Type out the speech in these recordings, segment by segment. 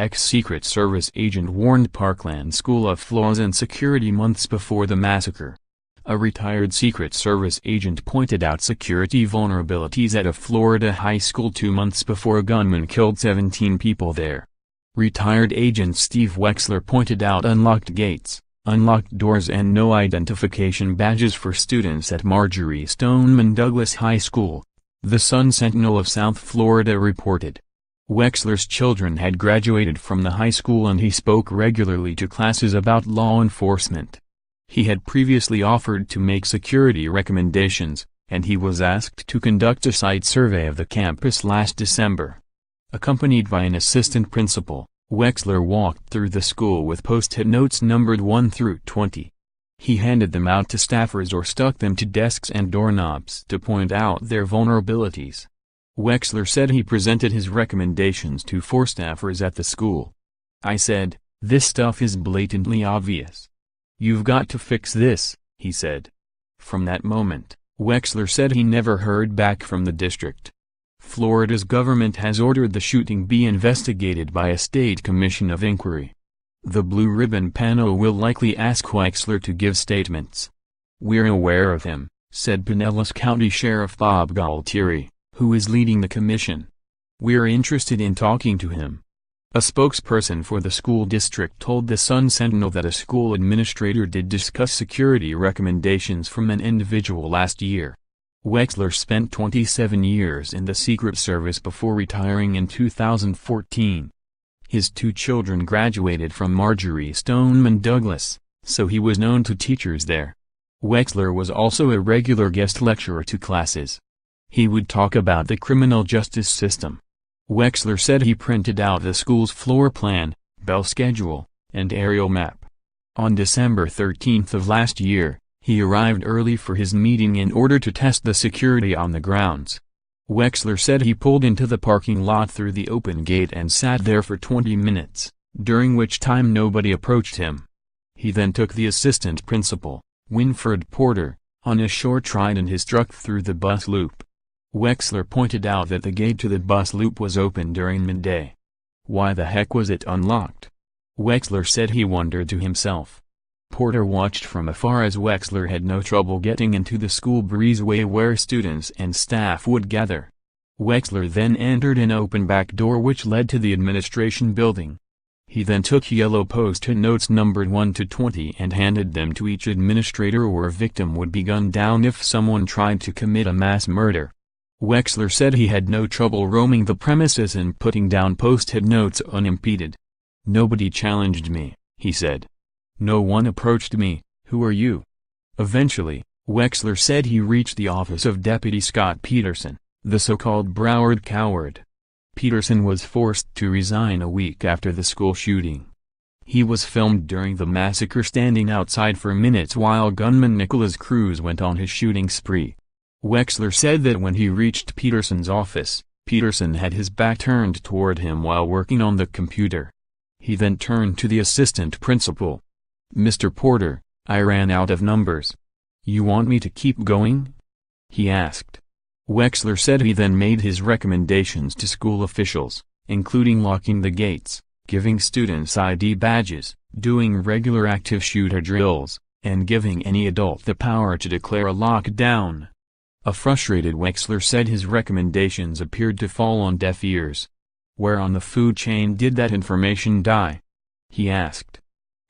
ex-Secret Service agent warned Parkland School of flaws in security months before the massacre. A retired Secret Service agent pointed out security vulnerabilities at a Florida high school 2 months before a gunman killed 17 people there. Retired agent Steve Wexler pointed out unlocked gates, unlocked doors and no identification badges for students at Marjory Stoneman Douglas High School, the Sentinel of South Florida reported. Wexler's children had graduated from the high school and he spoke regularly to classes about law enforcement. He had previously offered to make security recommendations, and he was asked to conduct a site survey of the campus last December. Accompanied by an assistant principal, Wexler walked through the school with post-it notes numbered 1 through 20. He handed them out to staffers or stuck them to desks and doorknobs to point out their vulnerabilities. Wexler said he presented his recommendations to 4 staffers at the school. "I said, this stuff is blatantly obvious. You've got to fix this," he said. From that moment, Wexler said he never heard back from the district. Florida's government has ordered the shooting be investigated by a state commission of inquiry. The Blue Ribbon panel will likely ask Wexler to give statements. "We're aware of him," said Pinellas County Sheriff Bob Galtieri, who is leading the commission. "We're interested in talking to him." A spokesperson for the school district told the Sun-Sentinel that a school administrator did discuss security recommendations from an individual last year. Wexler spent 27 years in the Secret Service before retiring in 2014. His 2 children graduated from Marjory Stoneman Douglas, so he was known to teachers there. Wexler was also a regular guest lecturer to classes. He would talk about the criminal justice system. Wexler said he printed out the school's floor plan, bell schedule, and aerial map. On December 13th of last year, he arrived early for his meeting in order to test the security on the grounds. Wexler said he pulled into the parking lot through the open gate and sat there for 20 minutes, during which time nobody approached him. He then took the assistant principal, Winfred Porter, on a short ride in his truck through the bus loop. Wexler pointed out that the gate to the bus loop was open during midday. Why the heck was it unlocked? Wexler said he wondered to himself. Porter watched from afar as Wexler had no trouble getting into the school breezeway where students and staff would gather. Wexler then entered an open back door which led to the administration building. He then took yellow post-it notes numbered 1 to 20 and handed them to each administrator or victim would be gunned down if someone tried to commit a mass murder. Wexler said he had no trouble roaming the premises and putting down post-it notes unimpeded. "Nobody challenged me," he said. "No one approached me. Who are you?" Eventually, Wexler said he reached the office of Deputy Scott Peterson, the so-called Broward coward. Peterson was forced to resign a week after the school shooting. He was filmed during the massacre standing outside for minutes while gunman Nicholas Cruz went on his shooting spree. Wexler said that when he reached Peterson's office, Peterson had his back turned toward him while working on the computer. He then turned to the assistant principal. "Mr. Porter, I ran out of numbers. You want me to keep going?" he asked. Wexler said he then made his recommendations to school officials, including locking the gates, giving students ID badges, doing regular active shooter drills, and giving any adult the power to declare a lockdown. A frustrated Wexler said his recommendations appeared to fall on deaf ears. "Where on the food chain did that information die?" he asked.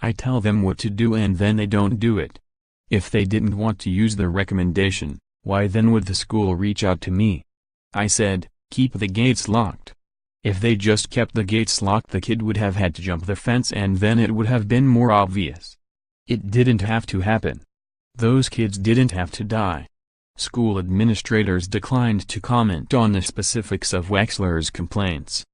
"I tell them what to do and then they don't do it. If they didn't want to use the recommendation, why then would the school reach out to me?" I said, "Keep the gates locked." If they just kept the gates locked, the kid would have had to jump the fence and then it would have been more obvious. It didn't have to happen. Those kids didn't have to die. School administrators declined to comment on the specifics of Wexler's complaints.